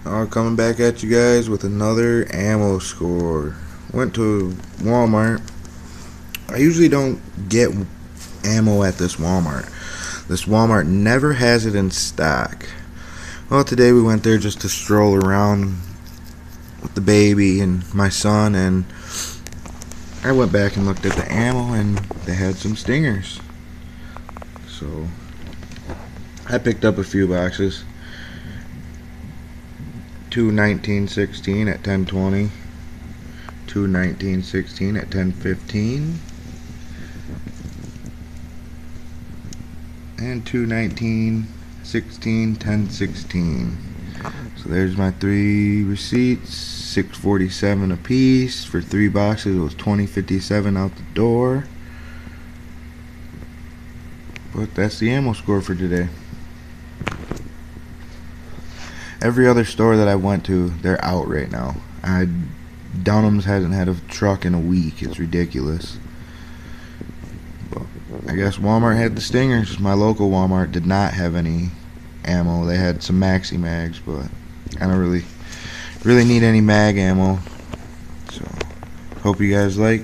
Coming back at you guys with another ammo score. Went to Walmart. I usually don't get ammo at this Walmart. This Walmart never has it in stock. Well, today we went there just to stroll around with the baby and my son, and I went back and looked at the ammo, and they had some stingers. So I picked up a few boxes. Two 1916 at 1020, two 1916 at 1015, and two 1916 1016. So there's my three receipts, $6.47 a piece for three boxes. It was $20.57 out the door. But that's the ammo score for today. Every other store that I went to, they're out right now. Dunham's hasn't had a truck in a week. It's ridiculous. But I guess Walmart had the stingers. My local Walmart did not have any ammo. They had some maxi mags, but I don't really need any mag ammo. So hope you guys like